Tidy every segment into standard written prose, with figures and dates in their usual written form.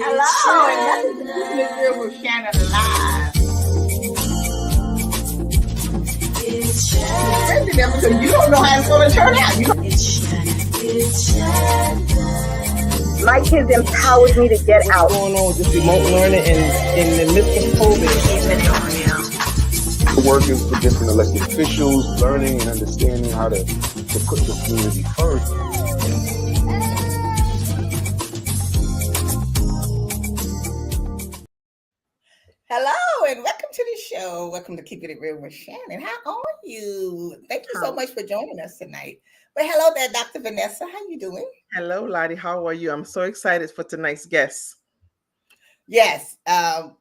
Hello, and welcome to Keep It Real with Shannon Live. Because you don't know how it's going to turn out. My kids empowered me to get out. What's going on with this remote learning and in the midst of COVID? Working for different elected officials, learning and understanding how to put the community first. Hello, and welcome to the show. Welcome to Keep It Real with Shannon. How are you? Thank you so much for joining us tonight. Well, hello there, Dr. Vanessa. How you doing? Hello, Lottie. How are you? I'm so excited for tonight's guest. Yes,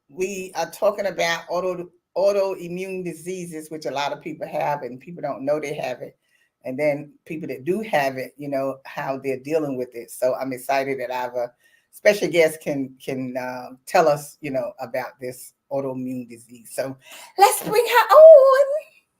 we are talking about autoimmune diseases, which a lot of people have, and people don't know they have it. And then people that do have it, you know, how they're dealing with it. So I'm excited that I have a special guest can tell us, you know, about this autoimmune disease. So let's bring her on.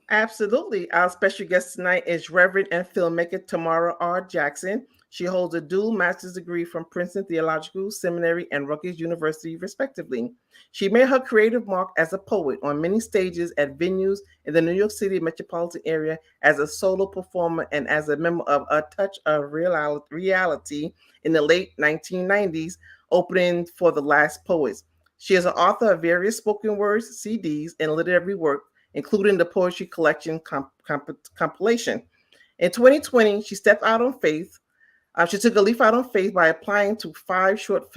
Absolutely. Our special guest tonight is Reverend and filmmaker Tamara R. Jackson. She holds a dual master's degree from Princeton Theological Seminary and Rutgers University, respectively. She made her creative mark as a poet on many stages at venues in the New York City metropolitan area, as a solo performer, and as a member of A Touch of Reality in the late 1990s, opening for The Last Poets. She is an author of various spoken words, CDs, and literary work, including the poetry collection compilation. In 2020, she stepped out on faith. She took a leap out on faith by applying to 5 short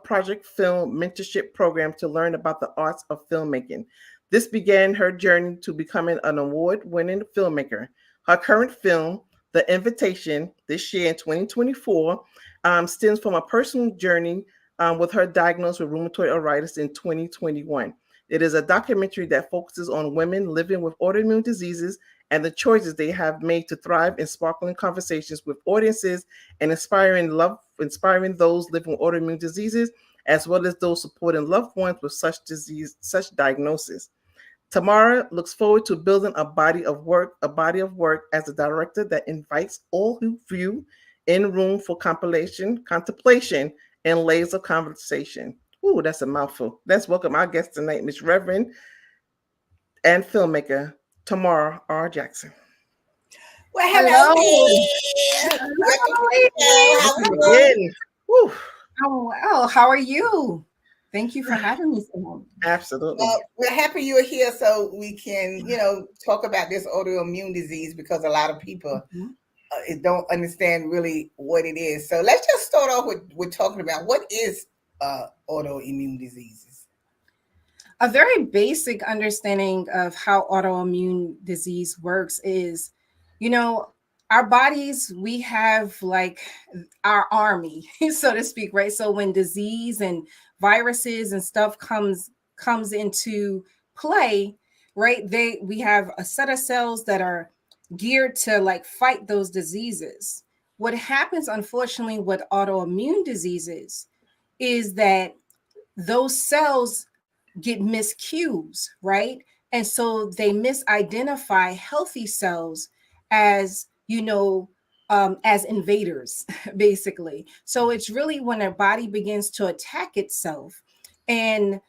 project film mentorship program to learn about the arts of filmmaking. This began her journey to becoming an award-winning filmmaker. Her current film, The Invitation, this year in 2024, stems from a personal journey with her diagnosed with rheumatoid arthritis in 2021. It is a documentary that focuses on women living with autoimmune diseases and the choices they have made to thrive in sparkling conversations with audiences and inspiring those living with autoimmune diseases, as well as those supporting loved ones with such diagnosis. Tamara looks forward to building a body of work as a director that invites all who view in room for contemplation, and layers of conversation. Ooh, that's a mouthful. Let's welcome our guest tonight, Ms. Reverend and filmmaker Tamara R. Jackson. Well, hello. Oh, well, how are you? Thank you for having me. Absolutely. Well, we're happy you're here so we can, you know, talk about this autoimmune disease, because a lot of people don't understand really what it is. So let's just start off with talking about what is autoimmune diseases. A very basic understanding of how autoimmune disease works is, you know, our bodies, we have like our army, so to speak, right? So when disease and viruses and stuff comes into play, right? We have a set of cells that are geared to like fight those diseases. What happens, unfortunately, with autoimmune diseases is that those cells get miscues, right? And so they misidentify healthy cells as, you know, as invaders, basically. So it's really when our body begins to attack itself and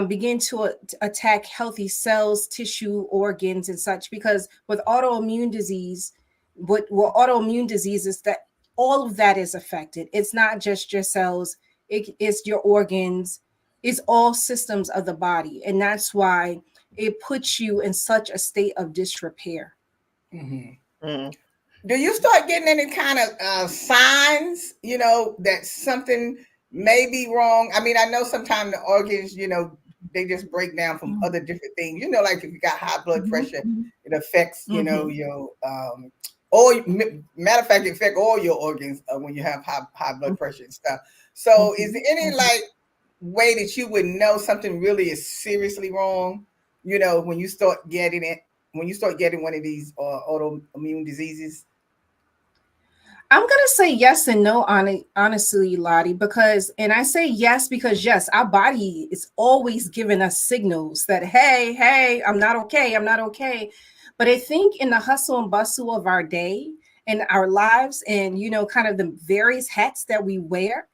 begin to attack healthy cells, tissue, organs, and such. Because with autoimmune disease, autoimmune diseases, that all of that is affected. It's not just your cells, it's your organs, it's all systems of the body. And that's why it puts you in such a state of disrepair. Mm-hmm. Mm-hmm. Do you start getting any kind of signs, you know, that something may be wrong? I mean, I know sometimes the organs, you know, they just break down from other different things. You know, like if you got high blood pressure, it affects, you know, your, or matter of fact, it affects all your organs when you have high blood pressure and stuff. So is there any like way that you would know something really is seriously wrong, you know, when you start getting one of these autoimmune diseases? I'm going to say yes and no, honestly, Lottie, and I say yes, because yes, our body is always giving us signals that, hey, I'm not okay. But I think in the hustle and bustle of our day and our lives and, you know, kind of the various hats that we wear,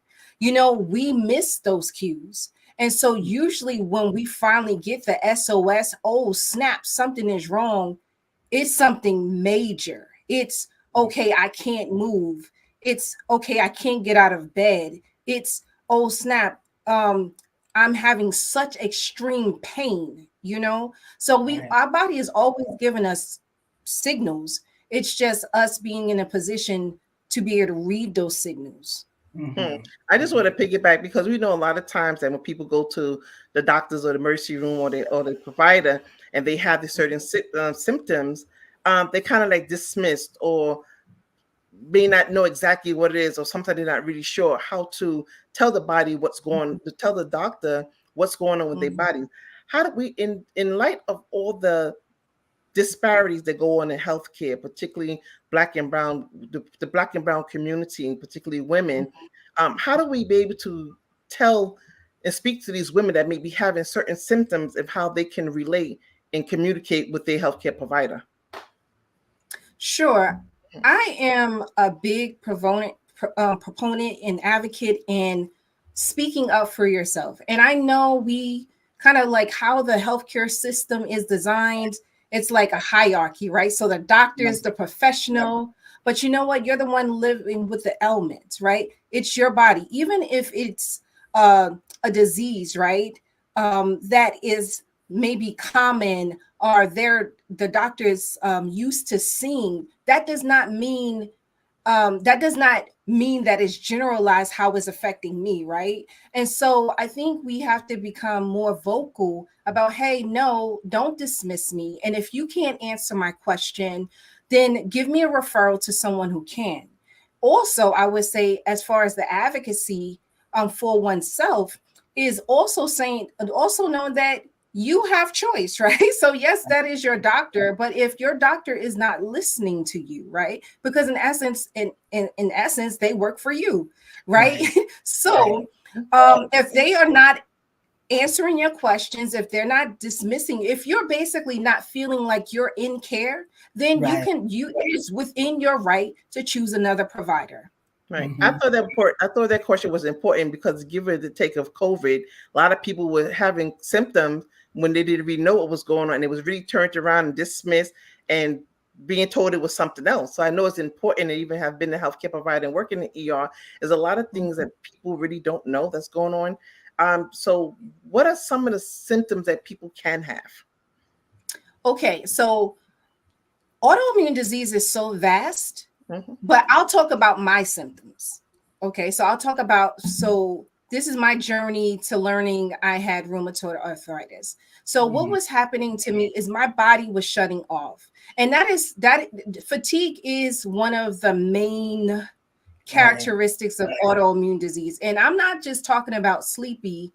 we miss those cues. And so usually when we finally get the SOS, oh snap, something is wrong, it's something major. It's okay, I can't move. It's okay, I can't get out of bed. It's oh snap, I'm having such extreme pain, So our body is always giving us signals. It's just us being in a position to be able to read those signals. I just want to piggyback because we know a lot of times that when people go to the doctors or the emergency room or the provider and they have these certain symptoms, they kind of like dismissed or may not know exactly what it is, or sometimes they're not really sure how to tell the body what's going to tell the doctor what's going on with their body. How do we, in light of all the disparities that go on in healthcare, particularly Black and Brown, the Black and Brown community, and particularly women, how do we be able to tell and speak to these women that may be having certain symptoms of how they can relate and communicate with their healthcare provider? Sure. I am a big proponent and advocate in speaking up for yourself. And I know we kind of like how the healthcare system is designed. It's like a hierarchy, right? So the doctor is the professional, but you know what? You're the one living with the ailments, right? It's your body. Even if it's a disease, right? That is maybe common or the doctors used to seeing, that does not mean that it's generalized how it's affecting me, right? And so I think we have to become more vocal about, hey, no, don't dismiss me. And if you can't answer my question, then give me a referral to someone who can. Also, I would say, as far as the advocacy for oneself, is also knowing that you have choice, right? So yes, that is your doctor, but if your doctor is not listening to you, right? Because in essence, they work for you, right? So if they are not answering your questions, if they're not dismissing, if you're basically not feeling like you're in care, then it is within your right to choose another provider. Right. I thought that question was important because given the take of COVID, a lot of people were having symptoms when they didn't really know what was going on. And it was really turned around and dismissed and being told it was something else. So I know it's important to even have been a healthcare provider and working in ER. There's a lot of things that people really don't know that's going on. So what are some of the symptoms that people can have? Okay, so autoimmune disease is so vast, but I'll talk about my symptoms. Okay, so I'll talk about, this is my journey to learning I had rheumatoid arthritis. So what was happening to me is my body was shutting off. And that fatigue is one of the main characteristics of autoimmune disease. And I'm not just talking about sleepy.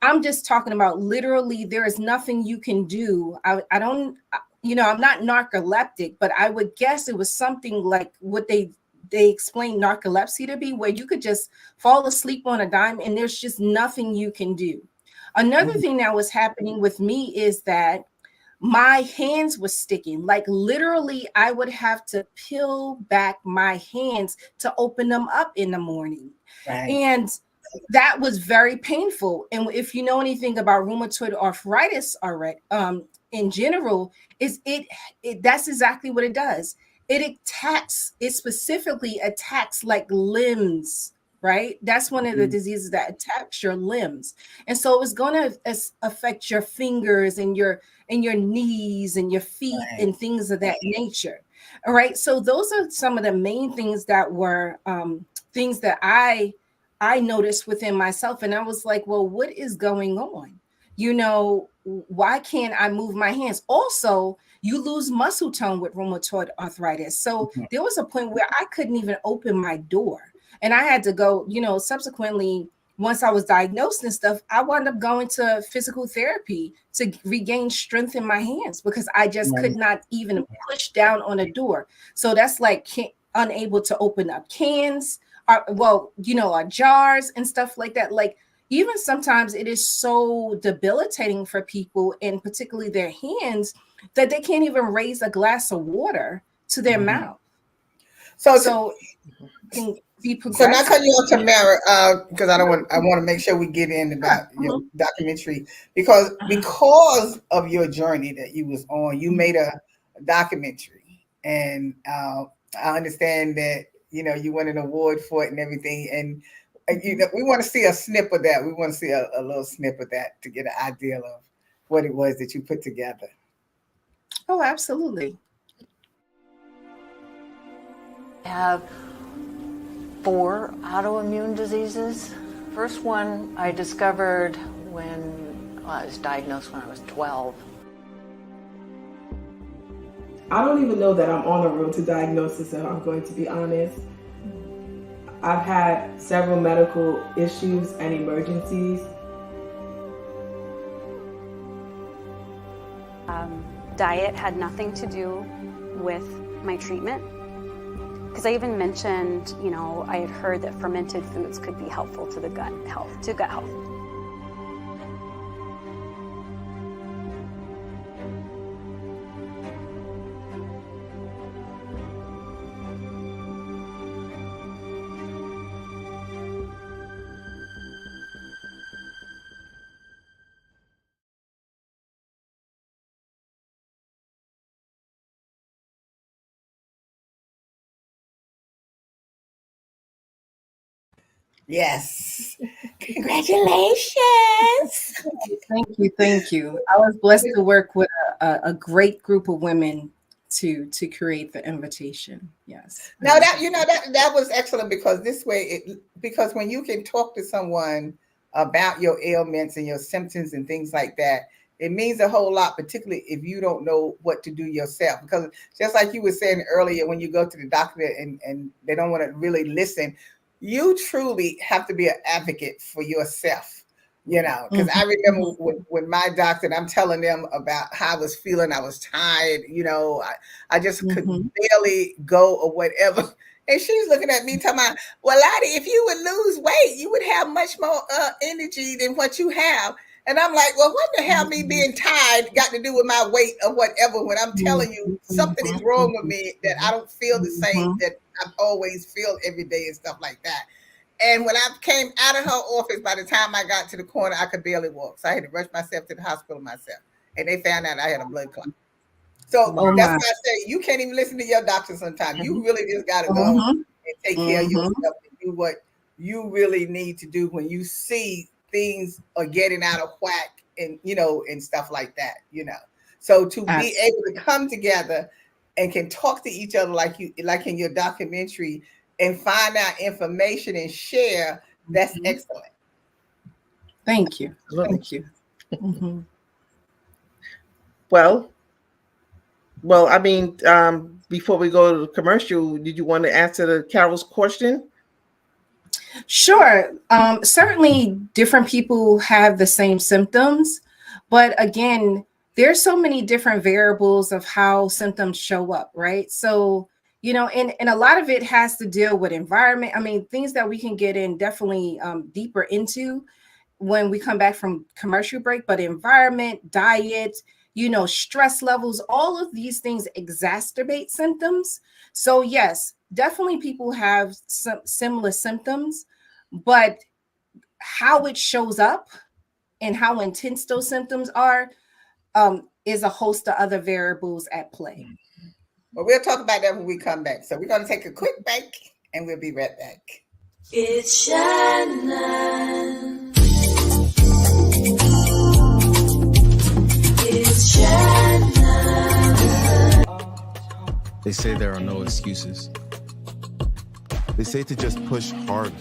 I'm just talking about literally there is nothing you can do. I don't, I'm not narcoleptic, but I would guess it was something like what they explained narcolepsy to be, where you could just fall asleep on a dime and there's just nothing you can do. Another thing that was happening with me is that my hands were sticking. Like literally, I would have to peel back my hands to open them up in the morning. And that was very painful. And if you know anything about rheumatoid arthritis already, in general, that's exactly what it does. It specifically attacks like limbs, right? That's one of the diseases that attacks your limbs. And so it's going to affect your fingers and your knees and your feet and things of that nature. All right. So those are some of the main things that were things that I noticed within myself. And I was like, well, what is going on? Why can't I move my hands? Also, you lose muscle tone with rheumatoid arthritis. So there was a point where I couldn't even open my door. And I had to go, subsequently, once I was diagnosed and stuff, I wound up going to physical therapy to regain strength in my hands because I just could not even push down on a door. So that's like unable to open up cans, jars and stuff like that. Like, even sometimes it is so debilitating for people, and particularly their hands, that they can't even raise a glass of water to their mouth. So be So now progressive. cut you off, Tamara, because I want to make sure we get in about your Mhm. documentary because of your journey that you was on, you made a documentary, and I understand that you won an award for it and everything, and we want to see a snip of that. We want to see a little snip of that to get an idea of what it was that you put together. Oh, absolutely. I have 4 autoimmune diseases. First one I discovered when I was diagnosed when I was 12. I don't even know that I'm on a road to diagnosis, if I'm going to be honest. I've had several medical issues and emergencies. Diet had nothing to do with my treatment. Because I even mentioned, I had heard that fermented foods could be helpful to the gut health. Yes. Congratulations. Thank you. I was blessed to work with a great group of women to create the invitation. Yes. Now that was excellent because this way because when you can talk to someone about your ailments and your symptoms and things like that, it means a whole lot, particularly if you don't know what to do yourself. Because just like you were saying earlier, when you go to the doctor and they don't want to really listen, you truly have to be an advocate for yourself, because I remember when my doctor, and I'm telling them about how I was feeling, I was tired, I just could barely go or whatever. And she's looking at me talking about, well, Lottie, if you would lose weight, you would have much more energy than what you have. And I'm like, well, what the hell me being tired got to do with my weight or whatever, when I'm telling you something is wrong with me, that I don't feel the same that I always feel every day and stuff like that. And when I came out of her office, by the time I got to the corner, I could barely walk. So I had to rush myself to the hospital myself. And they found out I had a blood clot. So that's why I say you can't even listen to your doctor sometimes. You really just got to go and take care of yourself and do what you really need to do when you see things are getting out of whack and, and stuff like that, So to be able to come together and can talk to each other like in your documentary and find out information and share, that's excellent. Thank you. Well, I mean, before we go to the commercial, did you want to answer Carol's question? Sure. Certainly different people have the same symptoms, but again, there's so many different variables of how symptoms show up, right? So, and a lot of it has to deal with environment. I mean, things that we can get in definitely deeper into when we come back from commercial break, but environment, diet, stress levels, all of these things exacerbate symptoms. So yes, definitely people have some similar symptoms, but how it shows up and how intense those symptoms are is a host of other variables at play. Well, we'll talk about that when we come back. So we're going to take a quick break and we'll be right back. It's Shannon. It's Shannon. They say there are no excuses. They say to just push harder.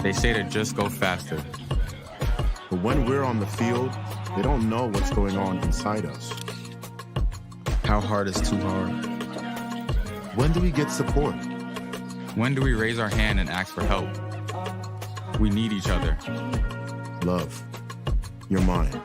They say to just go faster. But when we're on the field, they don't know what's going on inside us. How hard is too hard? When do we get support? When do we raise our hand and ask for help? We need each other. Love. You're mine.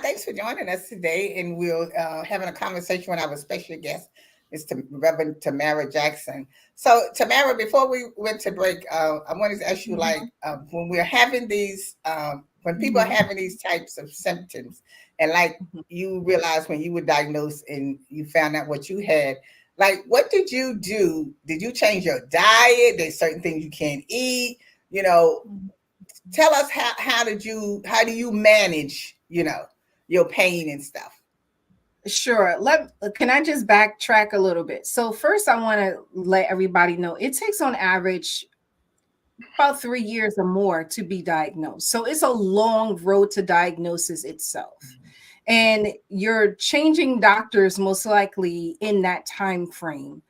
thanks for joining us today. And we'll having a conversation with our special guest, Mr. Reverend Tamara Jackson. So, Tamara, before we went to break, I wanted to ask you, like, when we're having these, when people are having these types of symptoms, and like you realized when you were diagnosed and you found out what you had, like, what did you do? Did you change your diet? There's certain things you can't eat, you know. Tell us how do you manage, you know, your pain and stuff? Sure. Can I just backtrack a little bit? So first, I want to let everybody know it takes on average about 3 years or more to be diagnosed. So it's a long road to diagnosis itself. And you're changing doctors most likely in that time frame.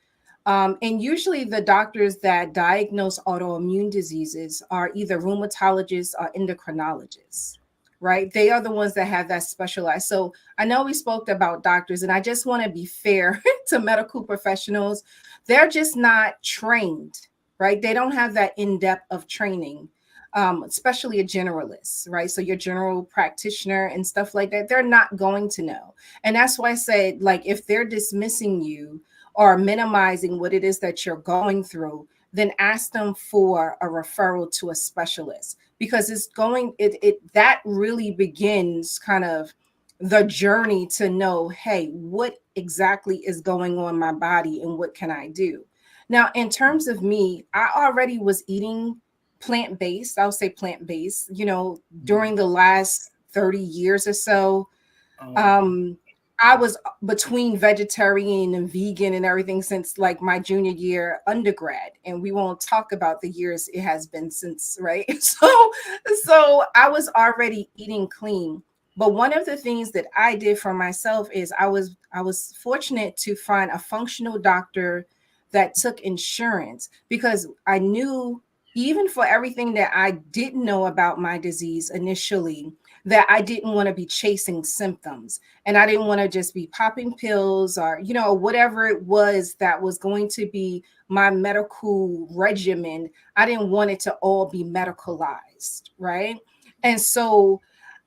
And usually the doctors that diagnose autoimmune diseases are either rheumatologists or endocrinologists, right? They are the ones that have that specialized. So I know we spoke about doctors, and I just want to be fair to medical professionals. They're just not trained, right? They don't have that in-depth of training, especially a generalist, right? So your general practitioner and stuff like that, they're not going to know. And that's why I said, like, if they're dismissing you or minimizing what it is that you're going through, then ask them for a referral to a specialist, because that really begins kind of the journey to know, hey, what exactly is going on in my body and what can I do? Now, in terms of me, I already was eating plant-based. I'll say plant-based, you know, during the last 30 years or so. I was between vegetarian and vegan and everything since like my junior year undergrad. And we won't talk about the years it has been since, right? So I was already eating clean. But one of the things that I did for myself is I was fortunate to find a functional doctor that took insurance, because I knew, even for everything that I didn't know about my disease initially, that I didn't want to be chasing symptoms, and I didn't want to just be popping pills or, you know, whatever it was that was going to be my medical regimen. I didn't want it to all be medicalized, right? And so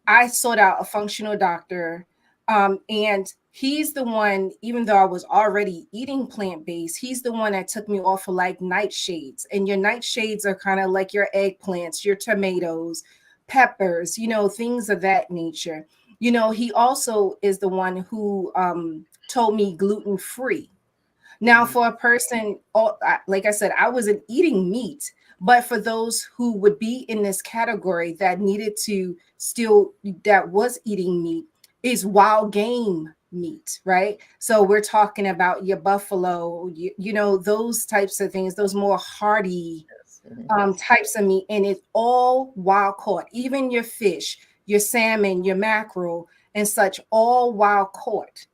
I sought out a functional doctor, and he's the one, even though I was already eating plant-based, he's the one that took me off of like nightshades. And your nightshades are kind of like your eggplants, your tomatoes, peppers, you know, things of that nature. You know, he also is the one who told me gluten-free. Now, for a person, like I said, I wasn't eating meat, but for those who would be in this category that needed to that was eating meat, is wild game meat, right? So we're talking about your buffalo, you know, those types of things, those more hardy types of meat, and it's all wild caught. Even your fish, your salmon, your mackerel and such, all wild caught.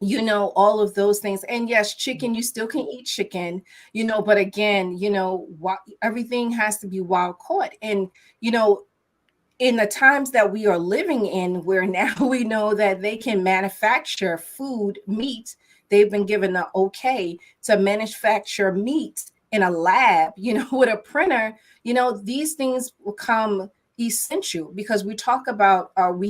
You know, all of those things. And yes, chicken, you still can eat chicken, you know, but again, you know, everything has to be wild caught. And, you know, in the times that we are living in, where now we know that they can manufacture food, meat, they've been given the okay to manufacture meat in a lab, you know, with a printer, you know, these things become essential, because we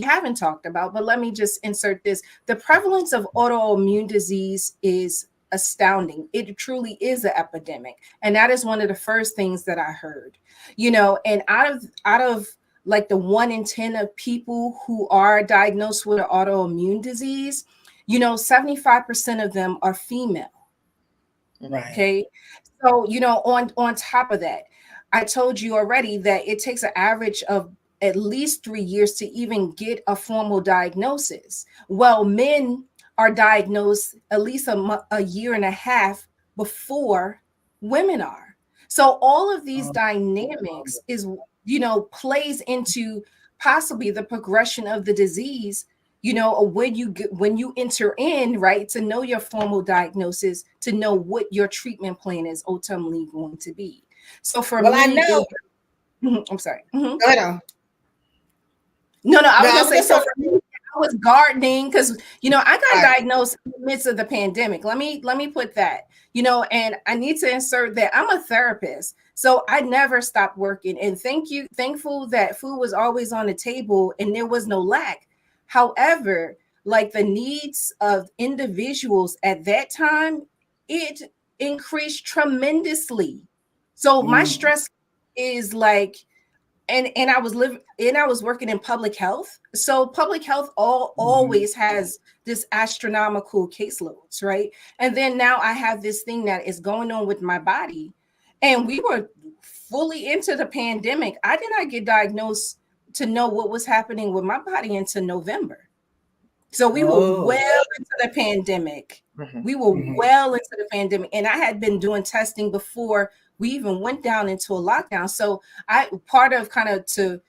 haven't talked about, but let me just insert this. The prevalence of autoimmune disease is astounding. It truly is an epidemic. And that is one of the first things that I heard, you know, and out of like the 1 in 10 of people who are diagnosed with an autoimmune disease, you know, 75% of them are female. Right. Okay. So, you know, on top of that, I told you already that it takes an average of at least 3 years to even get a formal diagnosis. Well, men are diagnosed at least a year and a half before women are. So all of these dynamics is, you know, plays into possibly the progression of the disease, you know, when you enter in, right, to know your formal diagnosis, to know what your treatment plan is ultimately going to be. So for me, I know. I'm sorry. Go ahead on. No, I was gonna say, so for me, I was gardening because, you know, I got diagnosed in the midst of the pandemic. Let me put that, you know, and I need to insert that I'm a therapist. So I never stopped working, and thankful that food was always on the table and there was no lack. However, like the needs of individuals at that time, it increased tremendously. So my stress is like, and I was working in public health. So public health always has this astronomical caseloads, right? And then now I have this thing that is going on with my body. And we were fully into the pandemic. I did not get diagnosed to know what was happening with my body until November. So we were well into the pandemic. We were well into the pandemic. And I had been doing testing before we even went down into a lockdown. So I part of kind of to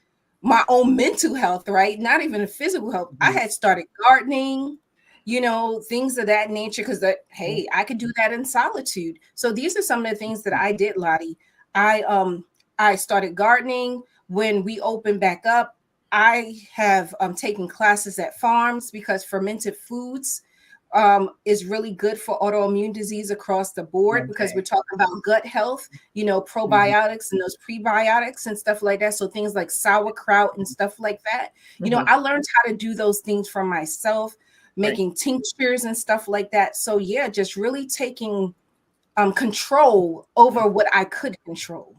my own mental health, right? Not even a physical health. I had started gardening, you know, things of that nature, because hey, I could do that in solitude. So these are some of the things that I did, Lottie. I started gardening. When we opened back up, I have taken classes at farms because fermented foods is really good for autoimmune disease across the board, because we're talking about gut health, you know, probiotics and those prebiotics and stuff like that. So things like sauerkraut and stuff like that. You know, I learned how to do those things for myself, making tinctures and stuff like that. So yeah, just really taking control over what I could control.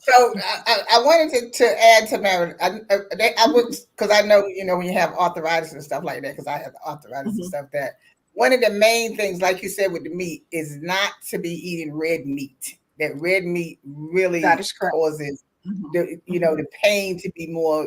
So I wanted to add to Mary. I would, because I know, you know, when you have arthritis and stuff like that, because I have arthritis and stuff, that one of the main things, like you said, with the meat is not to be eating red meat. That red meat really causes the, you know, the pain to be more,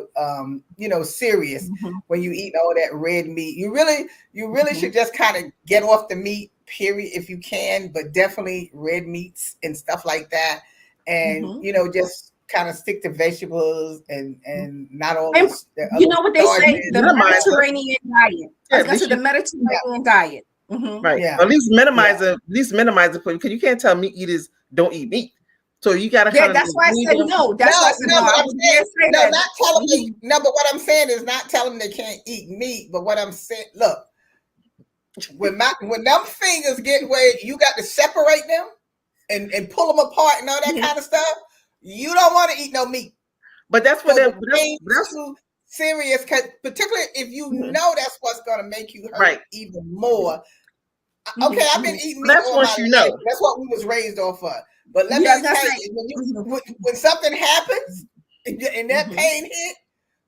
you know, serious when you eat all that red meat. You really should just kind of get off the meat, period, if you can, but definitely red meats and stuff like that. And you know, just kind of stick to vegetables and not all this. You know what they say, the Mediterranean diet. I was gonna say the Mediterranean diet. Right. Yeah. At least minimize it. At least minimize it, because you can't tell meat eaters don't eat meat. So you gotta. Yeah, that's why I said no. That's why I said no. Not telling them. No, but what I'm saying is not tell them they can't eat meat. But what I'm saying, look, when them fingers get where you got to separate them and pull them apart and all that kind of stuff, you don't want to eat no meat. But that's what that's too serious, particularly if you know that's what's going to make you hurt even more. Okay, I've been eating meat all my life. That's what we was raised off of. But let me tell you, when something happens and that pain hit,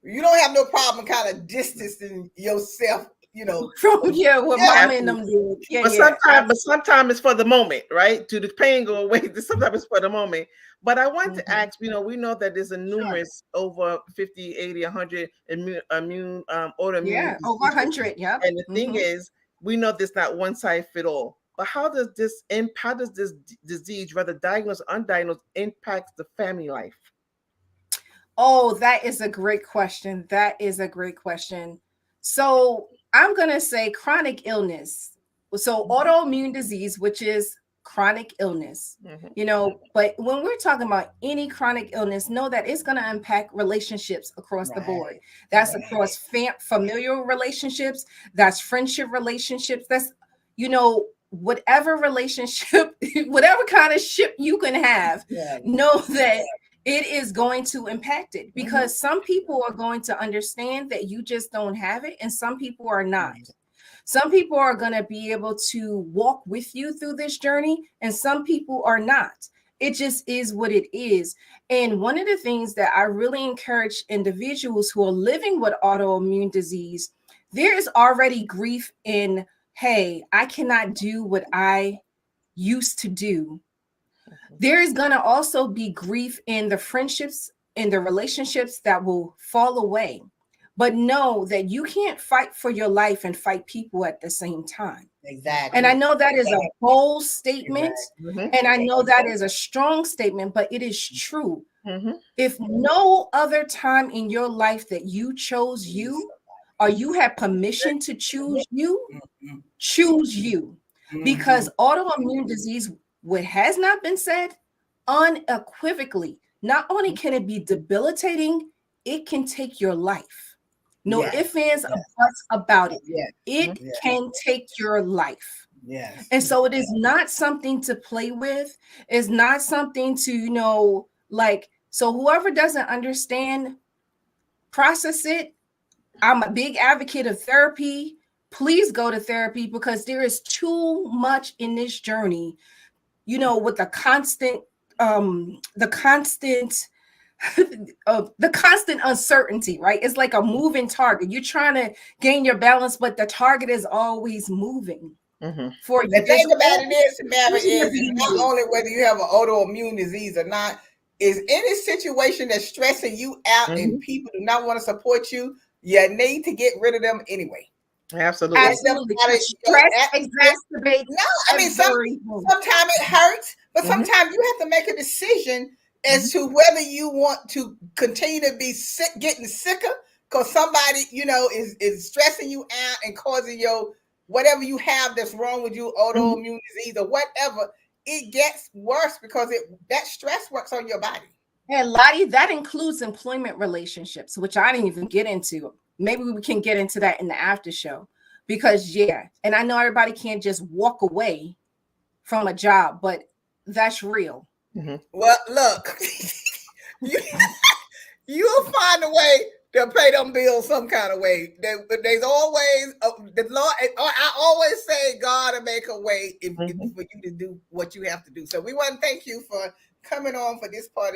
you don't have no problem kind of distancing yourself, you know, from what mama and them did. But sometimes it's for the moment, right? To the pain go away. Sometimes it's for the moment. But I want to ask, you know, we know that there's a numerous over 50, 80, 100 autoimmune. Yeah, over 100. Yeah. And the thing is, we know there's not one size fit all. But how does this disease, whether diagnosed or undiagnosed, impact the family life? Oh, that is a great question. So I'm going to say chronic illness. So autoimmune disease, which is chronic illness, you know, but when we're talking about any chronic illness, know that it's going to impact relationships across the board. That's across familial relationships. That's friendship relationships. That's, you know, whatever relationship, whatever kind of ship you can have, know that it is going to impact it, because some people are going to understand that you just don't have it, and some people are not. Some people are going to be able to walk with you through this journey, and some people are not. It just is what it is. And one of the things that I really encourage individuals who are living with autoimmune disease, there is already grief in, hey, I cannot do what I used to do. There is going to also be grief in the friendships, in the relationships that will fall away. But know that you can't fight for your life and fight people at the same time. Exactly. And I know that is a bold statement, and I know that is a strong statement, but it is true. If no other time in your life that you chose you, or you have permission to choose you, choose you. Because autoimmune disease, what has not been said, unequivocally, not only can it be debilitating, it can take your life. No ifs, ands, or buts about it. It can take your life. And so it is not something to play with. It's not something to, you know, like, so whoever doesn't understand, process it, I'm a big advocate of therapy. Please go to therapy because there is too much in this journey, you know, with the constant the constant uncertainty, right? It's like a moving target. You're trying to gain your balance, but the target is always moving. For you. The thing about it is, Mary, is not only whether you have an autoimmune disease or not, is any situation that's stressing you out and people do not want to support you, you need to get rid of them anyway. Absolutely. Absolutely. Stress exacerbates. No, I mean, sometimes it hurts, but sometimes you have to make a decision as to whether you want to continue to be sick, getting sicker, because somebody, you know, is stressing you out and causing your whatever you have that's wrong with you, autoimmune disease or whatever. It gets worse because that stress works on your body. And Lottie, that includes employment relationships, which I didn't even get into. Maybe we can get into that in the after show, because and I know everybody can't just walk away from a job, but that's real. Well, look, you'll find a way to pay them bills some kind of way. There's always the Lord. I always say God will make a way for you to do what you have to do. So we want to thank you for coming on for this part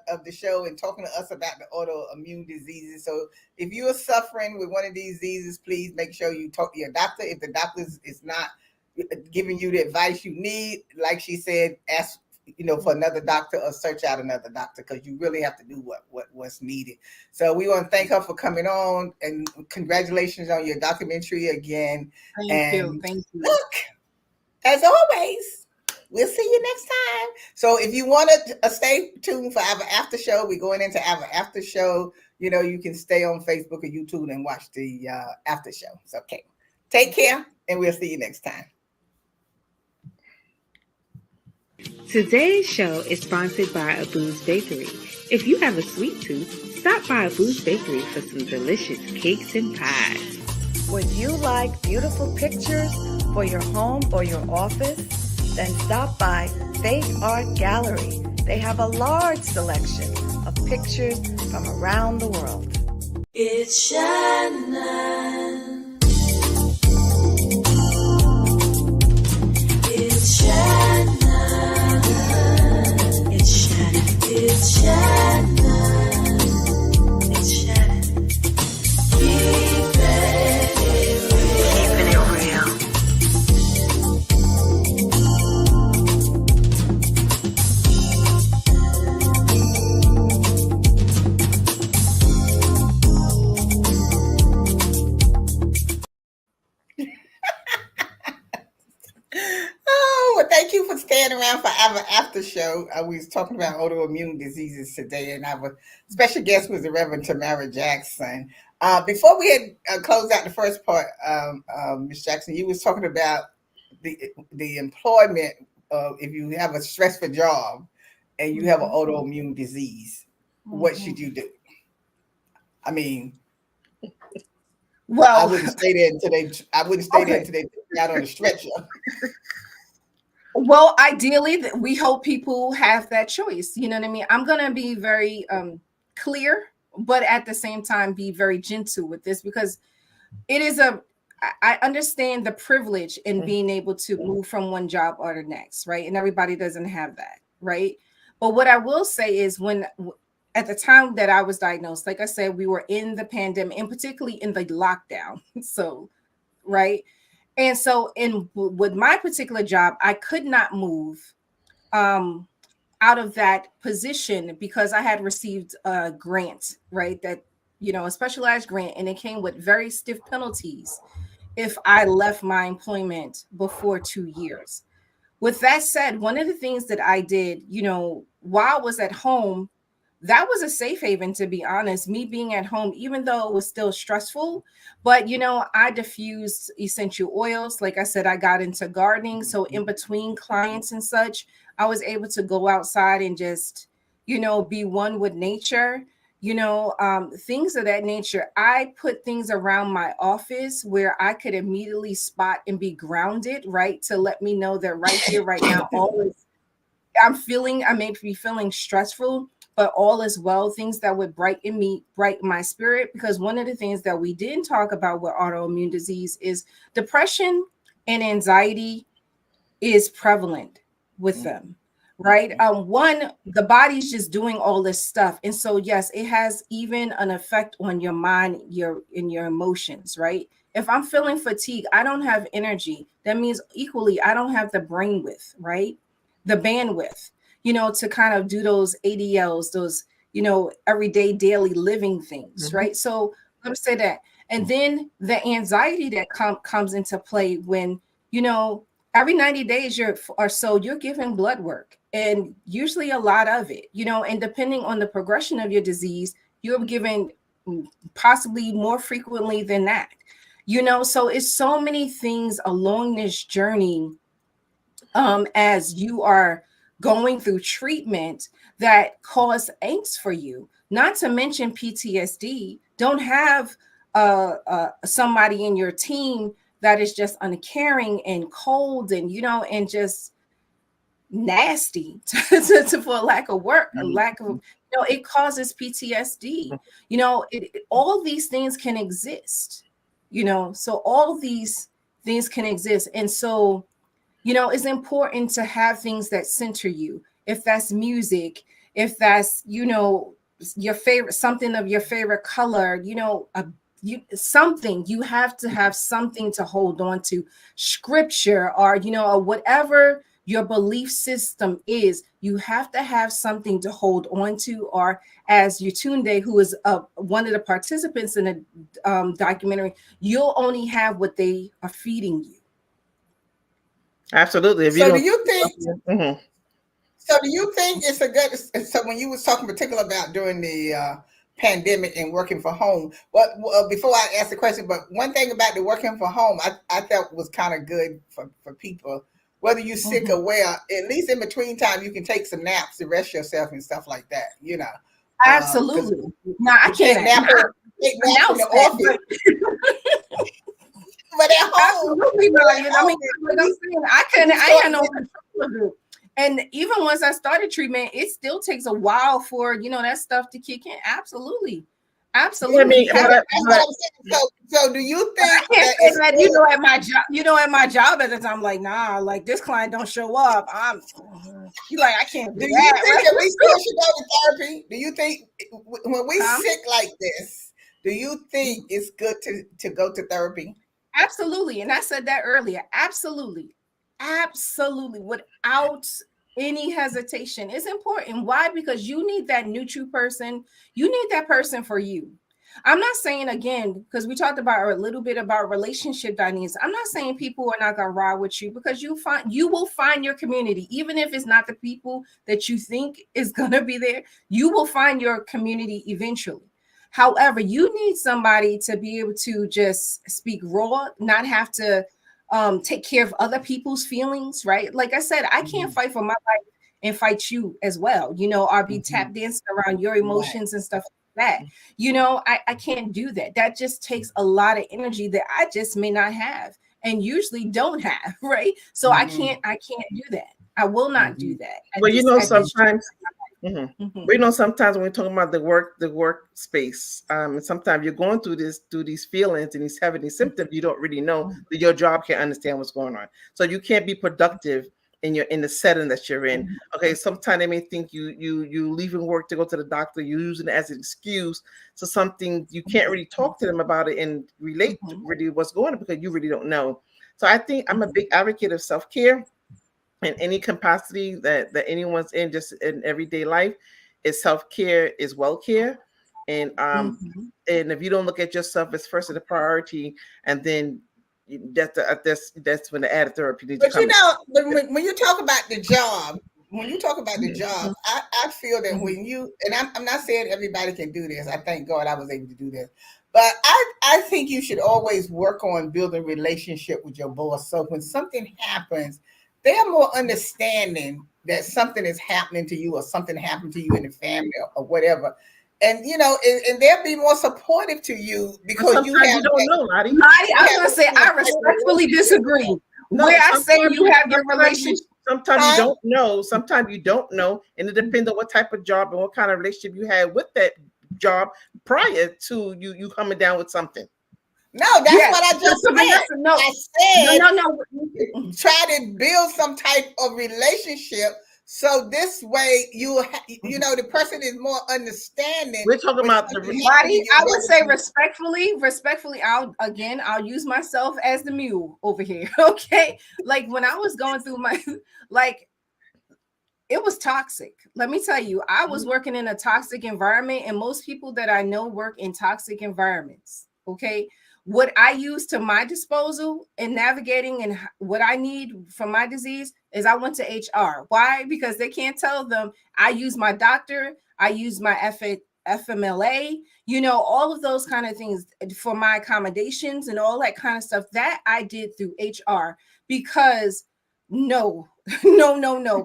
of the show and talking to us about the autoimmune diseases. So if you are suffering with one of these diseases, please make sure you talk to your doctor. If the doctor is not giving you the advice you need, like she said, ask for another doctor or search out another doctor, because you really have to do what's needed. So we want to thank her for coming on, and congratulations on your documentary again. Thank you. Look, as always, we'll see you next time. So if you want to stay tuned for our after show, we're going into our after show. You can stay on Facebook or YouTube and watch the after show. So, okay. Take care, and we'll see you next time. Today's show is sponsored by Abu's Bakery. If you have a sweet tooth, stop by Abu's Bakery for some delicious cakes and pies. Would you like beautiful pictures for your home or your office? Then stop by Fake Art Gallery. They have a large selection of pictures from around the world. It's Shannon. It's Shannon. It's Shannon. It's Shannon. It's Shannon. Keeping it real. Thank you for staying around for our after show. We was talking about autoimmune diseases today, and our special guest was the Reverend Tamara Jackson. Before we had closed out the first part, Ms. Jackson, you was talking about the employment if you have a stressful job and you have an autoimmune disease, what should you do? I mean, well, I wouldn't stay there until they took me out on the stretcher. Well, ideally, we hope people have that choice. You know what I mean? I'm going to be very clear, but at the same time, be very gentle with this, because it is I understand the privilege in being able to move from one job or the next, right? And everybody doesn't have that, right? But what I will say is at the time that I was diagnosed, like I said, we were in the pandemic, and particularly in the lockdown. So, right? And so with my particular job, I could not move out of that position because I had received a grant, right? That, a specialized grant, and it came with very stiff penalties if I left my employment before 2 years. With that said, one of the things that I did, while I was at home, that was a safe haven, to be honest, me being at home, even though it was still stressful. But, I diffused essential oils. Like I said, I got into gardening. So in between clients and such, I was able to go outside and just, be one with nature, things of that nature. I put things around my office where I could immediately spot and be grounded, right? To let me know that right here, right now, always I may be feeling stressful, but all is well, things that would brighten my spirit. Because one of the things that we didn't talk about with autoimmune disease is depression and anxiety is prevalent with them, right? One, the body's just doing all this stuff, and so yes, it has even an effect on your mind, your emotions, right? If I'm feeling fatigue, I don't have energy. That means equally, I don't have the brainwidth, right? The bandwidth, to kind of do those ADLs, those, everyday daily living things, right? So let me say that. And then the anxiety that comes into play when, every 90 days or so, you're giving blood work, and usually a lot of it, and depending on the progression of your disease, you're given possibly more frequently than that. So it's so many things along this journey as you are going through treatment that cause angst for you, not to mention PTSD. Don't have somebody in your team that is just uncaring and cold and, and just nasty for lack of it causes PTSD. All these things can exist. So all these things can exist. And so, it's important to have things that center you. If that's music, if that's, your favorite, something of your favorite color, something, you have to have something to hold on to, scripture or, or whatever your belief system is, you have to have something to hold on to. Or as Yatunde, who is one of the participants in the documentary, you'll only have what they are feeding you. Absolutely. So do you think it's a good, so when you was talking particular about during the pandemic and working from home, before I ask the question, but one thing about the working from home, I thought was kind of good for people, whether you're sick or well, at least in between time, you can take some naps to rest yourself and stuff like that, Absolutely. No, I can't nap in the office. But at home, absolutely, like I'm saying, I had no control of it. And even once I started treatment, it still takes a while for that stuff to kick in. Absolutely. Absolutely. So do you think I can't say that, at my job, at my job at the time, like, nah, like this client don't show up. You like, I can't do you that. think that we still should go to therapy? Do you think when we sick like this, do you think it's good to go to therapy? Absolutely. And I said that earlier. Absolutely. Absolutely. Without any hesitation. It's important. Why? Because you need that neutral person. You need that person for you. I'm not saying, again, because we talked about a little bit about relationship dynamics. I'm not saying people are not going to ride with you, because you will find your community, even if it's not the people that you think is going to be there. You will find your community eventually. However, you need somebody to be able to just speak raw, not have to take care of other people's feelings, right? Like I said, I can't fight for my life and fight you as well. I'll be tap dancing around your emotions and stuff like that. I can't do that. That just takes a lot of energy that I just may not have and usually don't have, right? So I can't do that. I will not do that. Well, sometimes. Sometimes when we're talking about the workspace, and sometimes you're going through these feelings and having these symptoms, you don't really know that your job can't understand what's going on. So you can't be productive in the setting that you're in. Okay, sometimes they may think you leaving work to go to the doctor, you're using it as an excuse. So something you can't really talk to them about it and relate to really what's going on, because you really don't know. So I think I'm a big advocate of self-care. In any capacity that anyone's in, just in everyday life, is self-care, is well-care. And and if you don't look at yourself as first of the priority, and then that's when the added therapy needs to come. When you talk about the job, I feel that when you, and I'm not saying everybody can do this. I thank God I was able to do this. But I think you should always work on building relationship with your boss. So when something happens, they're more understanding that something is happening to you or something happened to you in the family or whatever. And, and they'll be more supportive to you because you don't know, Lottie. I was going to say, I respectfully disagree. Where I say you have your relationship. Sometimes you don't know. Sometimes you don't know, and it depends on what type of job and what kind of relationship you had with that job prior to you coming down with something. No, that's what I just said. No. I said No. Try to build some type of relationship. So this way, you know, the person is more understanding. We're talking about the Lottie, I would say respectfully, I'll use myself as the mule over here. Okay. Like when I was going through my, like, it was toxic. Let me tell you, I was working in a toxic environment, and most people that I know work in toxic environments. Okay. What I use to my disposal in navigating and what I need for my disease is I went to HR. Why? Because they can't tell them. I use my doctor. I use my FMLA, you know, all of those kind of things for my accommodations and all that kind of stuff that I did through HR because no,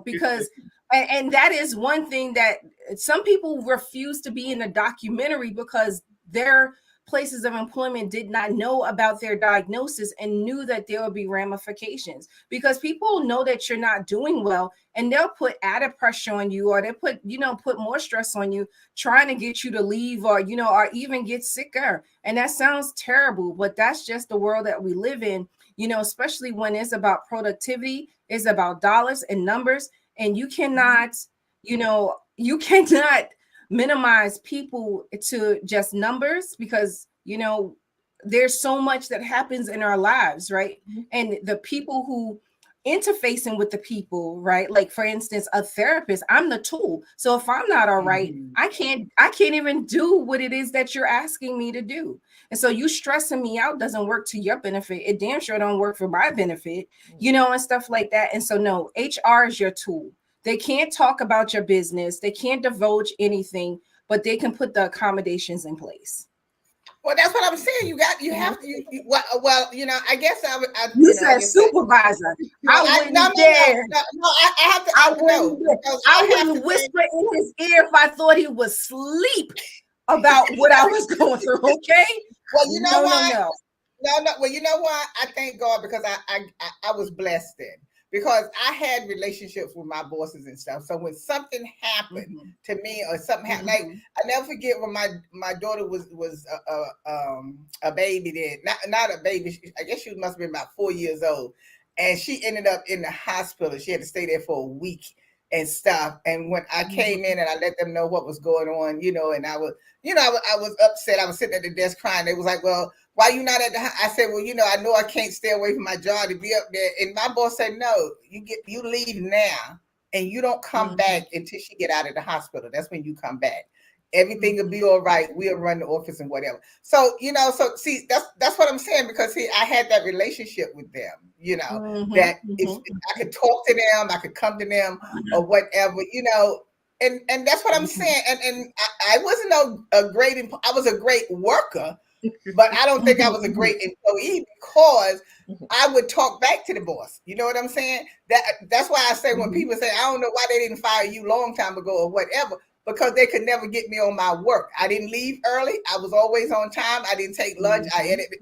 because and that is one thing that some people refuse to be in a documentary because their places of employment did not know about their diagnosis and knew that there would be ramifications because people know that you're not doing well and they'll put added pressure on you or they put more stress on you trying to get you to leave or or even get sicker. And that sounds terrible, but that's just the world that we live in, especially when it's about productivity, it's about dollars and numbers, and you cannot minimize people to just numbers because there's so much that happens in our lives, right? And the people who interfacing with the people, right? Like for instance, a therapist, I'm the tool. So if I'm not all right, I can't even do what it is that you're asking me to do. And so you stressing me out doesn't work to your benefit. It damn sure don't work for my benefit, and stuff like that. And so no, HR is your tool. They can't talk about your business. They can't divulge anything, but they can put the accommodations in place. Well, that's what I'm saying. You have to. I guess I would. You said supervisor. I wouldn't dare. No, I have to. I wouldn't whisper in his ear if I thought he was asleep about what I was going through. Okay. Well, you know why? No. Well, you know why? I thank God because I was blessed then. Because I had relationships with my bosses and stuff. So when something happened to me or something happened, like I never forget when my daughter was a baby then, not a baby. I guess she must have been about 4 years old. And she ended up in the hospital. She had to stay there for a week and stuff. And when I came in and I let them know what was going on, and I was upset. I was sitting at the desk crying. They was like, well, why you not at the house? I said, well, I know I can't stay away from my job to be up there. And my boss said, no, you leave now and you don't come back until she get out of the hospital. That's when you come back. Everything will be all right. We'll run the office and whatever. So, so see, that's what I'm saying, because I had that relationship with them, that if I could talk to them, I could come to them or whatever, and that's what I'm saying. And I wasn't I was a great worker, but I don't think I was a great employee because I would talk back to the boss. You know what I'm saying? That's why I say when people say, I don't know why they didn't fire you long time ago or whatever, because they could never get me on my work. I didn't leave early. I was always on time. I didn't take lunch. I edited,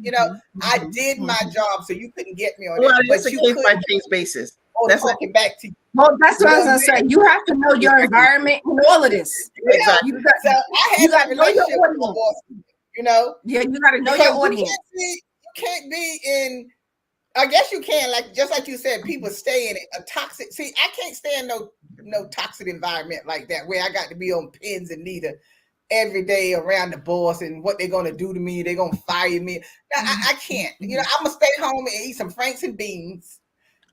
I did my job, so you couldn't get me on that. But you case by case basis. That's talking back to you. Well, that's what I was gonna say. You have to know your environment and all of this. Exactly. So I had that relationship with my boss. Yeah, you got to know your audience. You can't be in. I guess you can, just like you said, people stay in a toxic. See, I can't stay in no toxic environment like that where I got to be on pins and needles every day around the boss and what they're gonna do to me. They're gonna fire me. No, I can't. I'm gonna stay home and eat some Franks and beans.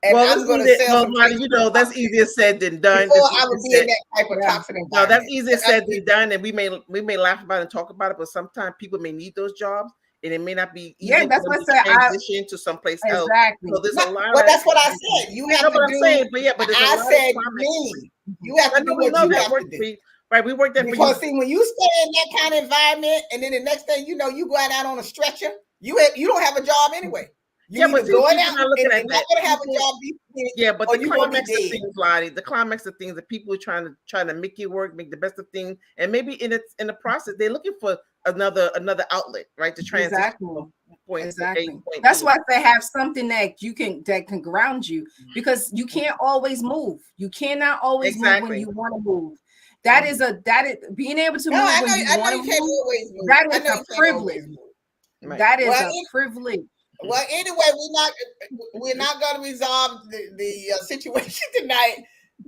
And I'm going to sell some that's easier said than done. Before I would be in that type of toxic environment. No, that's easier said than done, and we may laugh about it and talk about it, but sometimes people may need those jobs, and it may not be easy that's what I transition to someplace else. Exactly. So there's a lot. Well, that's what I said. You have to do. Saying, but there's a lot said me. You have to do what you have to do. Right, we work there because see, when you stay in that kind of environment, and then the next thing you know, you go out on a stretcher. You don't have a job anyway. But going out and you're not going to have a job. But the climax of things, Lottie, the climax of things, the people are trying to make it work, make the best of things, and maybe in the process, they're looking for another outlet, right? To transition. Exactly. Exactly. That's why they have something that can ground you, because you can't always move. You cannot always move when you want to move. That is being able to move when you want to move. That is a privilege. That is a privilege. Well, anyway, we're not going to resolve the situation tonight.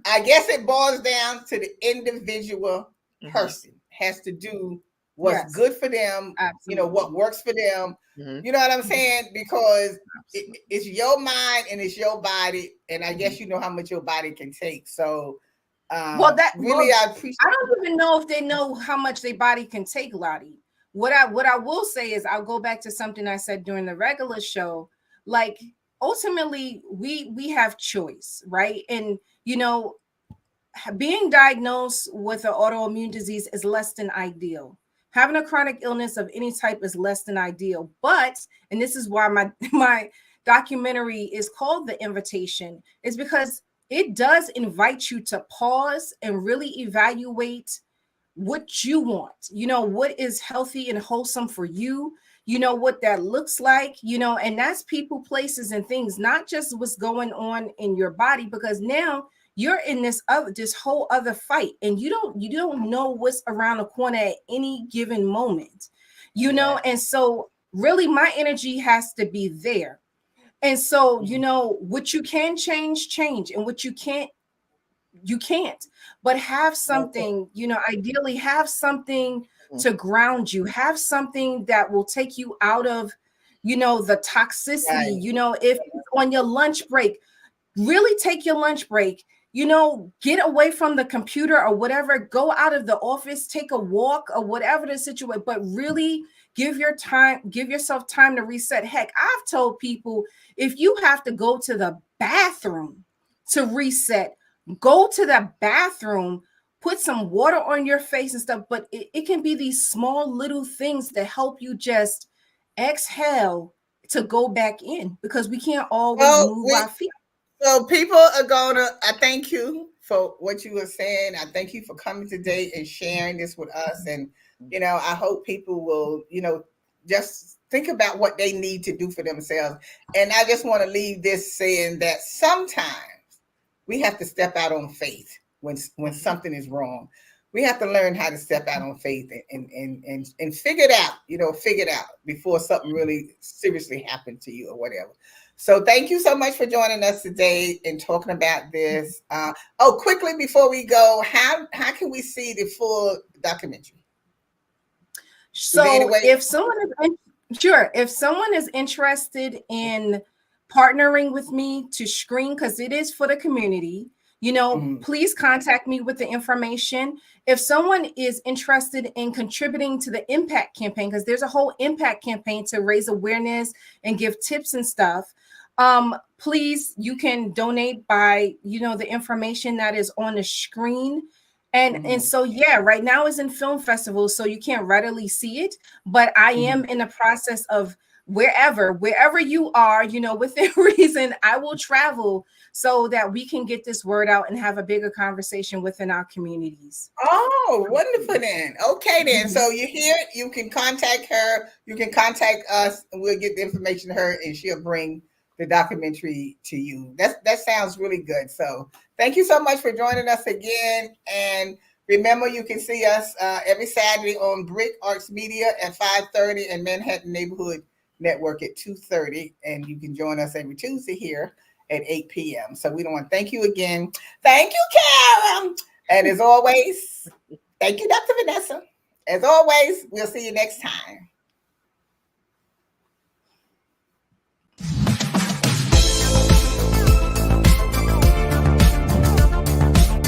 I guess it boils down to the individual person has to do what's good for them. You know, what works for them. You know what I'm saying? Because it's your mind and it's your body, and I guess you know how much your body can take. So, I appreciate. I don't even know if they know how much their body can take, Lottie. What I will say is, I'll go back to something I said during the regular show. Like, ultimately, we have choice, right? And you know, being diagnosed with an autoimmune disease is less than ideal. Having a chronic illness of any type is less than ideal. But, and this is why my documentary is called The Invitation, is because it does invite you to pause and really evaluate what you want, you know, what is healthy and wholesome for you, you know, what that looks like, you know, and that's people, places, and things, not just what's going on in your body, because now you're in this whole other fight, and you don't know what's around the corner at any given moment, you know, and so really my energy has to be there. And so, you know, what you can change, and what you can't, but have something, you know, ideally have something to ground you, have something that will take you out of, you know, the toxicity, you know, if on your lunch break, really take your lunch break, you know, get away from the computer or whatever, go out of the office, take a walk or whatever the situation, but really give yourself time to reset. Heck, I've told people, if you have to go to the bathroom to reset, go to the bathroom, put some water on your face and stuff, but it can be these small little things that help you just exhale to go back in, because we can't always move our feet. So people are I thank you for what you were saying. I thank you for coming today and sharing this with us. And, you know, I hope people will, you know, just think about what they need to do for themselves. And I just want to leave this saying that sometimes we have to step out on faith when something is wrong. We have to learn how to step out on faith and figure it out before something really seriously happened to you or whatever. So thank you so much for joining us today and talking about this. Quickly before we go, how can we see the full documentary? So if someone is interested in partnering with me to screen, because it is for the community, you know, please contact me with the information. If someone is interested in contributing to the impact campaign, because there's a whole impact campaign to raise awareness and give tips and stuff, please, you can donate by, you know, the information that is on the screen. And so, yeah, right now is in film festivals, so you can't readily see it, but I am in the process of wherever you are, you know, within reason, I will travel so that we can get this word out and have a bigger conversation within our communities. Oh, wonderful then. Okay then. So you hear it, you can contact her, you can contact us, and we'll get the information to her and she'll bring the documentary to you. That sounds really good. So thank you so much for joining us again. And remember, you can see us every Saturday on Brick Arts Media at 5:30 and Manhattan Neighborhood Network at 2:30. And you can join us every Tuesday here at 8 p.m. So we want to thank you again. Thank you, Karen. And as always, thank you, Dr. Vanessa. As always, we'll see you next time.